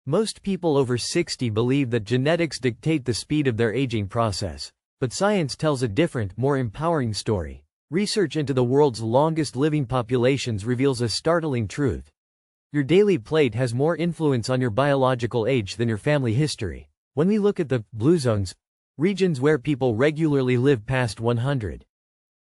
Most people over 60 believe that genetics dictate the speed of their aging process, but science tells a different, more empowering story. Research into the world's longest living populations reveals a startling truth. Your daily plate has more influence on your biological age than your family history. When we look at the blue zones, regions where people regularly live past 100,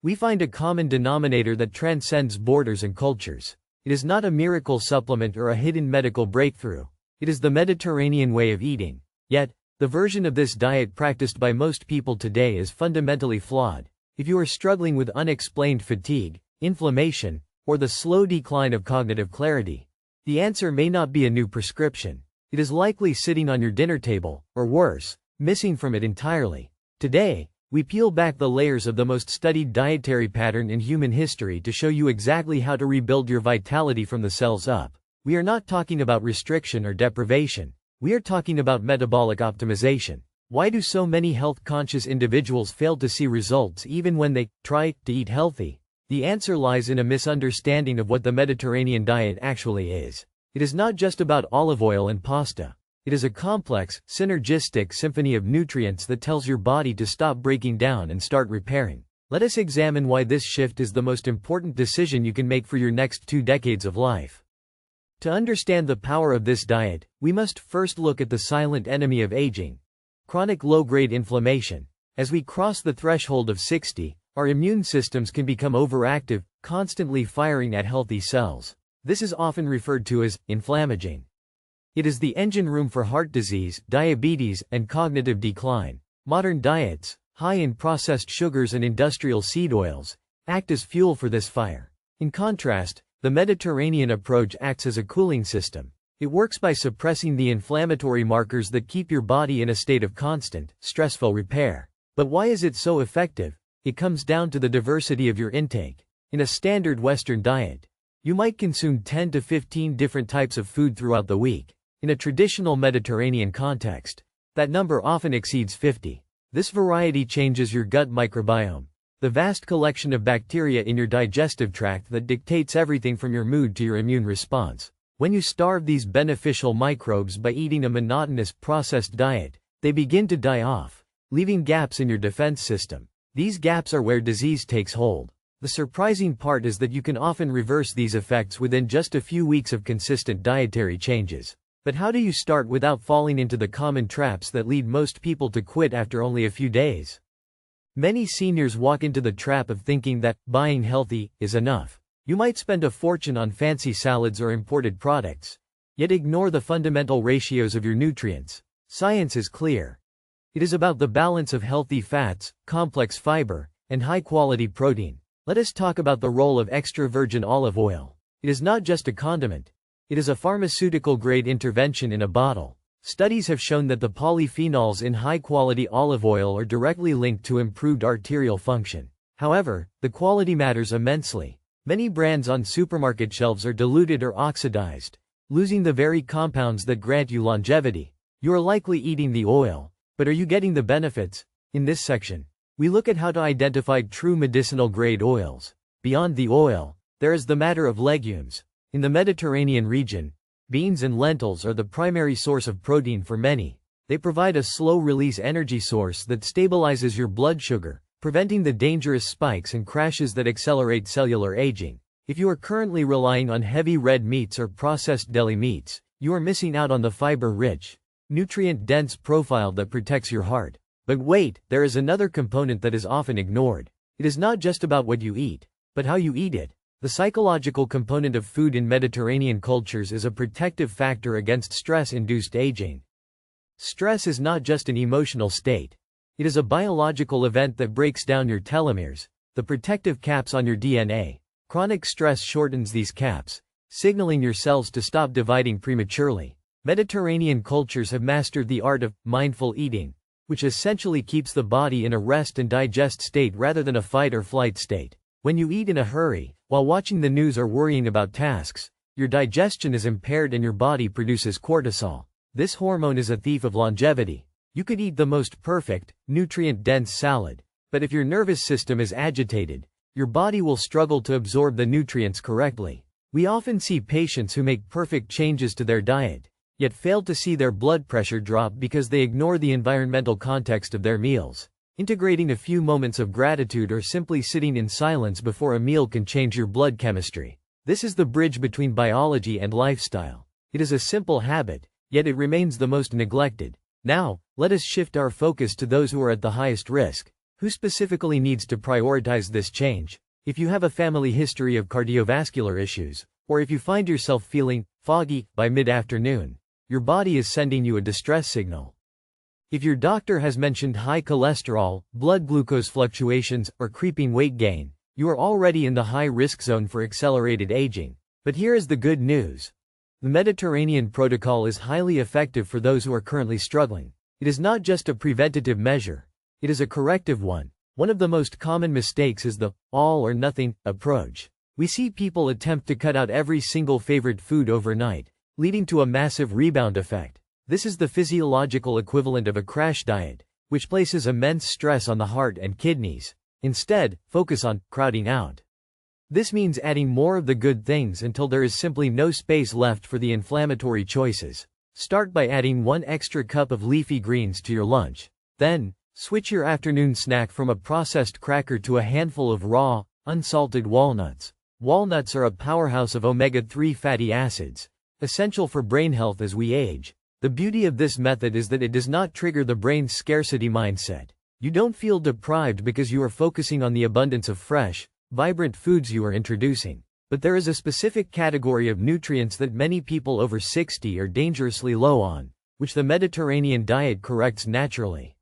we find a common denominator that transcends borders and cultures. It is not a miracle supplement or a hidden medical breakthrough. It is the Mediterranean way of eating. Yet, the version of this diet practiced by most people today is fundamentally flawed. If you are struggling with unexplained fatigue, inflammation, or the slow decline of cognitive clarity, the answer may not be a new prescription. It is likely sitting on your dinner table, or worse, missing from it entirely. Today, we peel back the layers of the most studied dietary pattern in human history to show you exactly how to rebuild your vitality from the cells up. We are not talking about restriction or deprivation. We are talking about metabolic optimization. Why do so many health-conscious individuals fail to see results even when they try to eat healthy? The answer lies in a misunderstanding of what the Mediterranean diet actually is. It is not just about olive oil and pasta. It is a complex, synergistic symphony of nutrients that tells your body to stop breaking down and start repairing. Let us examine why this shift is the most important decision you can make for your next 2 decades of life. To understand the power of this diet, we must first look at the silent enemy of aging: chronic low-grade inflammation. As we cross the threshold of 60, our immune systems can become overactive, constantly firing at healthy cells. This is often referred to as inflammaging. It is the engine room for heart disease, diabetes, and cognitive decline. Modern diets, high in processed sugars and industrial seed oils, act as fuel for this fire. In contrast, the Mediterranean approach acts as a cooling system. It works by suppressing the inflammatory markers that keep your body in a state of constant, stressful repair. But why is it so effective? It comes down to the diversity of your intake. In a standard Western diet, you might consume 10 to 15 different types of food throughout the week. In a traditional Mediterranean context, that number often exceeds 50. This variety changes your gut microbiome, the vast collection of bacteria in your digestive tract that dictates everything from your mood to your immune response. When you starve these beneficial microbes by eating a monotonous, processed diet, they begin to die off, leaving gaps in your defense system. These gaps are where disease takes hold. The surprising part is that you can often reverse these effects within just a few weeks of consistent dietary changes. But how do you start without falling into the common traps that lead most people to quit after only a few days? Many seniors walk into the trap of thinking that buying healthy is enough. You might spend a fortune on fancy salads or imported products, yet ignore the fundamental ratios of your nutrients. Science is clear. It is about the balance of healthy fats, complex fiber, and high-quality protein. Let us talk about the role of extra virgin olive oil. It is not just a condiment. It is a pharmaceutical-grade intervention in a bottle. Studies have shown that the polyphenols in high-quality olive oil are directly linked to improved arterial function. However, the quality matters immensely. Many brands on supermarket shelves are diluted or oxidized, losing the very compounds that grant you longevity. You are likely eating the oil, but are you getting the benefits? In this section, we look at how to identify true medicinal-grade oils. Beyond the oil, there is the matter of legumes. In the Mediterranean region, beans and lentils are the primary source of protein for many. They provide a slow-release energy source that stabilizes your blood sugar, preventing the dangerous spikes and crashes that accelerate cellular aging. If you are currently relying on heavy red meats or processed deli meats, you are missing out on the fiber-rich, nutrient-dense profile that protects your heart. But wait, there is another component that is often ignored. It is not just about what you eat, but how you eat it. The psychological component of food in Mediterranean cultures is a protective factor against stress-induced aging. Stress is not just an emotional state. It is a biological event that breaks down your telomeres, the protective caps on your DNA. Chronic stress shortens these caps, signaling your cells to stop dividing prematurely. Mediterranean cultures have mastered the art of mindful eating, which essentially keeps the body in a rest and digest state rather than a fight or flight state. When you eat in a hurry, while watching the news or worrying about tasks, your digestion is impaired and your body produces cortisol. This hormone is a thief of longevity. You could eat the most perfect, nutrient-dense salad, but if your nervous system is agitated, your body will struggle to absorb the nutrients correctly. We often see patients who make perfect changes to their diet, yet fail to see their blood pressure drop because they ignore the environmental context of their meals. Integrating a few moments of gratitude or simply sitting in silence before a meal can change your blood chemistry. This is the bridge between biology and lifestyle. It is a simple habit, yet it remains the most neglected. Now, let us shift our focus to those who are at the highest risk. Who specifically needs to prioritize this change? If you have a family history of cardiovascular issues, or if you find yourself feeling foggy by mid-afternoon, your body is sending you a distress signal. If your doctor has mentioned high cholesterol, blood glucose fluctuations, or creeping weight gain, you are already in the high-risk zone for accelerated aging. But here is the good news. The Mediterranean protocol is highly effective for those who are currently struggling. It is not just a preventative measure, it is a corrective one. One of the most common mistakes is the all-or-nothing approach. We see people attempt to cut out every single favorite food overnight, leading to a massive rebound effect. This is the physiological equivalent of a crash diet, which places immense stress on the heart and kidneys. Instead, focus on crowding out. This means adding more of the good things until there is simply no space left for the inflammatory choices. Start by adding 1 extra cup of leafy greens to your lunch. Then, switch your afternoon snack from a processed cracker to a handful of raw, unsalted walnuts. Walnuts are a powerhouse of omega-3 fatty acids, essential for brain health as we age. The beauty of this method is that it does not trigger the brain's scarcity mindset. You don't feel deprived because you are focusing on the abundance of fresh, vibrant foods you are introducing. But there is a specific category of nutrients that many people over 60 are dangerously low on, which the Mediterranean diet corrects naturally.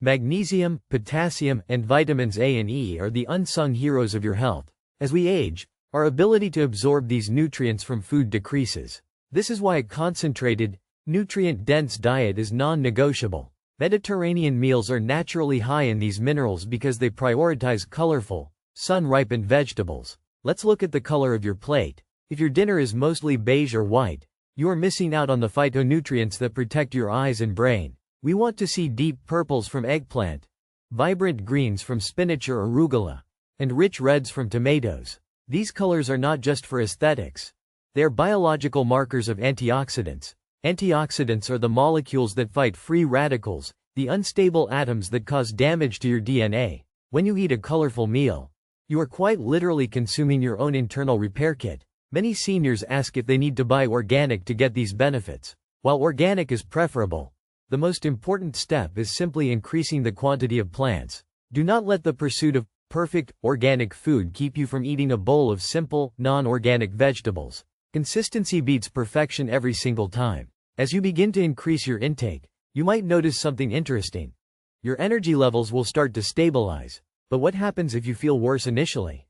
Magnesium, potassium, and vitamins A and E are the unsung heroes of your health. As we age, our ability to absorb these nutrients from food decreases. This is why a concentrated, nutrient-dense diet is non-negotiable. Mediterranean meals are naturally high in these minerals because they prioritize colorful, sun-ripened vegetables. Let's look at the color of your plate. If your dinner is mostly beige or white, you are missing out on the phytonutrients that protect your eyes and brain. We want to see deep purples from eggplant, vibrant greens from spinach or arugula, and rich reds from tomatoes. These colors are not just for aesthetics. They are biological markers of antioxidants. Antioxidants are the molecules that fight free radicals, the unstable atoms that cause damage to your DNA. When you eat a colorful meal, you are quite literally consuming your own internal repair kit. Many seniors ask if they need to buy organic to get these benefits. While organic is preferable, the most important step is simply increasing the quantity of plants. Do not let the pursuit of perfect, organic food keep you from eating a bowl of simple, non-organic vegetables. Consistency beats perfection every single time. As you begin to increase your intake, you might notice something interesting. Your energy levels will start to stabilize. But what happens if you feel worse initially?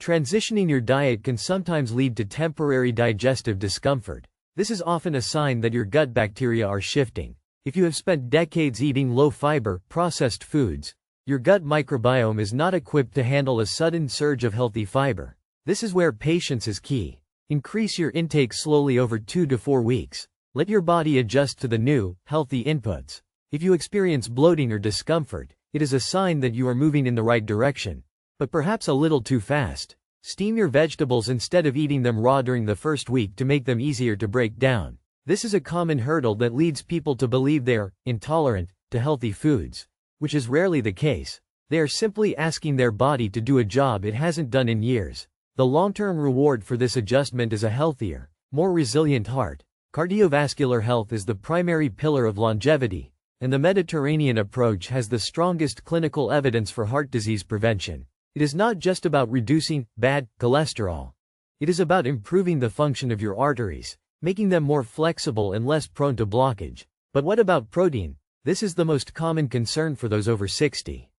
Transitioning your diet can sometimes lead to temporary digestive discomfort. This is often a sign that your gut bacteria are shifting. If you have spent decades eating low-fiber, processed foods, your gut microbiome is not equipped to handle a sudden surge of healthy fiber. This is where patience is key. Increase your intake slowly over 2 to 4 weeks. Let your body adjust to the new, healthy inputs. If you experience bloating or discomfort, it is a sign that you are moving in the right direction, but perhaps a little too fast. Steam your vegetables instead of eating them raw during the first week to make them easier to break down. This is a common hurdle that leads people to believe they are intolerant to healthy foods, which is rarely the case. They are simply asking their body to do a job it hasn't done in years. The long-term reward for this adjustment is a healthier, more resilient heart. Cardiovascular health is the primary pillar of longevity, and the Mediterranean approach has the strongest clinical evidence for heart disease prevention. It is not just about reducing bad cholesterol. It is about improving the function of your arteries, making them more flexible and less prone to blockage. But what about protein? This is the most common concern for those over 60.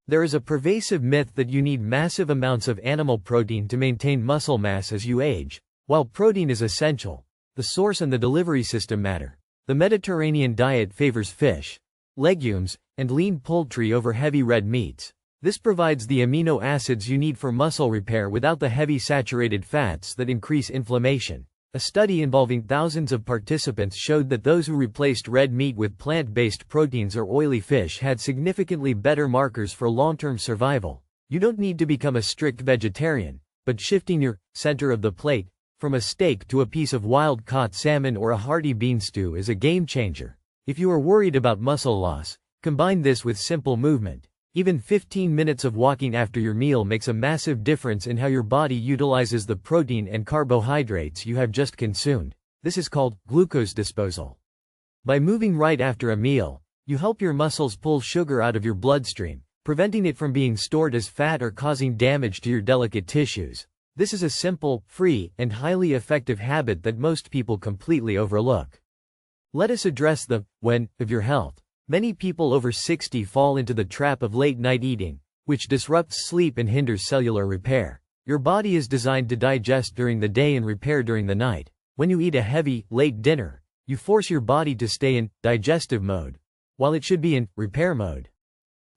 There is a pervasive myth that you need massive amounts of animal protein to maintain muscle mass as you age. While protein is essential, the source and the delivery system matter. The Mediterranean diet favors fish, legumes, and lean poultry over heavy red meats. This provides the amino acids you need for muscle repair without the heavy saturated fats that increase inflammation. A study involving thousands of participants showed that those who replaced red meat with plant-based proteins or oily fish had significantly better markers for long-term survival. You don't need to become a strict vegetarian, but shifting your center of the plate from a steak to a piece of wild-caught salmon or a hearty bean stew, is a game-changer. If you are worried about muscle loss, combine this with simple movement. Even 15 minutes of walking after your meal makes a massive difference in how your body utilizes the protein and carbohydrates you have just consumed. This is called glucose disposal. By moving right after a meal, you help your muscles pull sugar out of your bloodstream, preventing it from being stored as fat or causing damage to your delicate tissues. This is a simple, free, and highly effective habit that most people completely overlook. Let us address the when of your health. Many people over 60 fall into the trap of late-night eating, which disrupts sleep and hinders cellular repair. Your body is designed to digest during the day and repair during the night. When you eat a heavy, late dinner, you force your body to stay in digestive mode, while it should be in repair mode.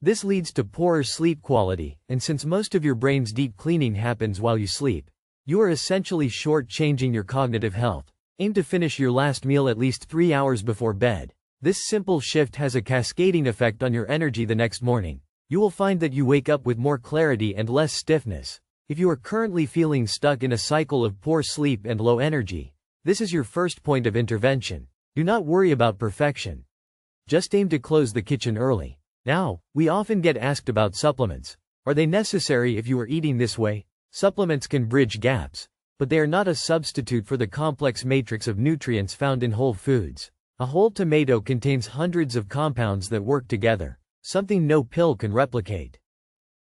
This leads to poorer sleep quality, and since most of your brain's deep cleaning happens while you sleep, you are essentially short-changing your cognitive health. Aim to finish your last meal at least 3 hours before bed. This simple shift has a cascading effect on your energy the next morning. You will find that you wake up with more clarity and less stiffness. If you are currently feeling stuck in a cycle of poor sleep and low energy, this is your first point of intervention. Do not worry about perfection. Just aim to close the kitchen early. Now, we often get asked about supplements. Are they necessary if you are eating this way? Supplements can bridge gaps, but they are not a substitute for the complex matrix of nutrients found in whole foods. A whole tomato contains hundreds of compounds that work together, something no pill can replicate.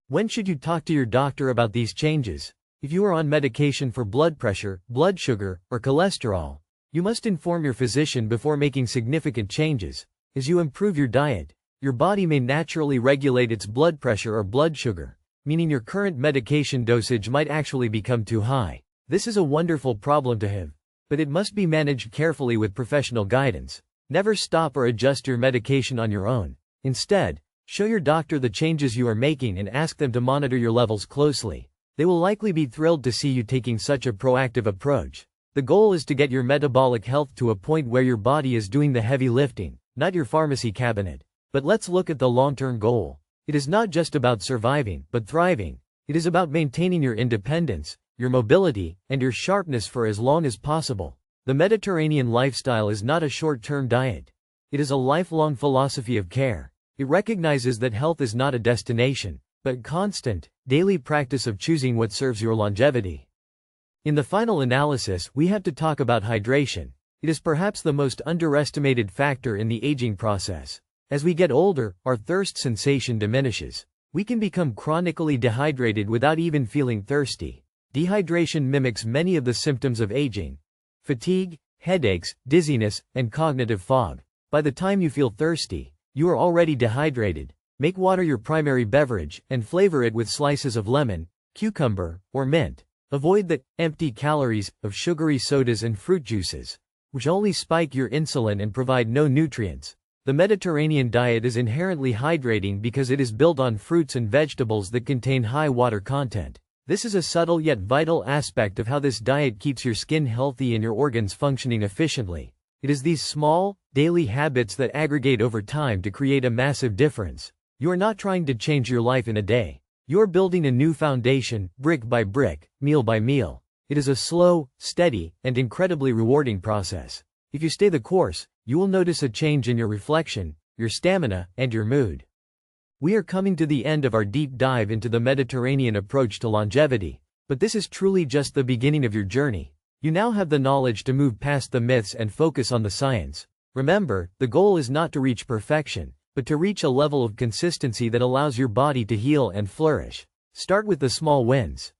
When should you talk to your doctor about these changes? If you are on medication for blood pressure, blood sugar, or cholesterol, you must inform your physician before making significant changes. As you improve your diet, your body may naturally regulate its blood pressure or blood sugar, meaning your current medication dosage might actually become too high. This is a wonderful problem to have, but it must be managed carefully with professional guidance. Never stop or adjust your medication on your own. Instead, show your doctor the changes you are making and ask them to monitor your levels closely. They will likely be thrilled to see you taking such a proactive approach. The goal is to get your metabolic health to a point where your body is doing the heavy lifting, not your pharmacy cabinet. But let's look at the long-term goal. It is not just about surviving, but thriving. It is about maintaining your independence, your mobility, and your sharpness for as long as possible. The Mediterranean lifestyle is not a short-term diet. It is a lifelong philosophy of care. It recognizes that health is not a destination, but constant, daily practice of choosing what serves your longevity. In the final analysis, we have to talk about hydration. It is perhaps the most underestimated factor in the aging process. As we get older, our thirst sensation diminishes. We can become chronically dehydrated without even feeling thirsty. Dehydration mimics many of the symptoms of aging: fatigue, headaches, dizziness, and cognitive fog. By the time you feel thirsty, you are already dehydrated. Make water your primary beverage, and flavor it with slices of lemon, cucumber, or mint. Avoid the empty calories of sugary sodas and fruit juices, which only spike your insulin and provide no nutrients. The Mediterranean diet is inherently hydrating because it is built on fruits and vegetables that contain high water content. This is a subtle yet vital aspect of how this diet keeps your skin healthy and your organs functioning efficiently. It is these small, daily habits that aggregate over time to create a massive difference. You are not trying to change your life in a day. You are building a new foundation, brick by brick, meal by meal. It is a slow, steady, and incredibly rewarding process. If you stay the course, you will notice a change in your reflection, your stamina, and your mood. We are coming to the end of our deep dive into the Mediterranean approach to longevity, but this is truly just the beginning of your journey. You now have the knowledge to move past the myths and focus on the science. Remember, the goal is not to reach perfection, but to reach a level of consistency that allows your body to heal and flourish. Start with the small wins.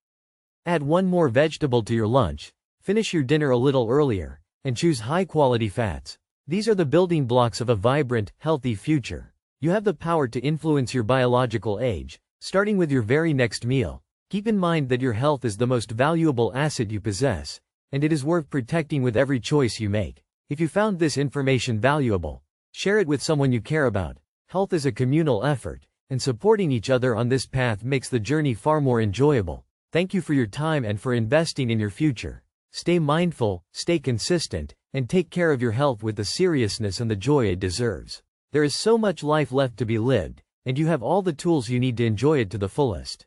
Add one more vegetable to your lunch, finish your dinner a little earlier, and choose high-quality fats. These are the building blocks of a vibrant, healthy future. You have the power to influence your biological age, starting with your very next meal. Keep in mind that your health is the most valuable asset you possess, and it is worth protecting with every choice you make. If you found this information valuable, share it with someone you care about. Health is a communal effort, and supporting each other on this path makes the journey far more enjoyable. Thank you for your time and for investing in your future. Stay mindful, stay consistent, and take care of your health with the seriousness and the joy it deserves. There is so much life left to be lived, and you have all the tools you need to enjoy it to the fullest.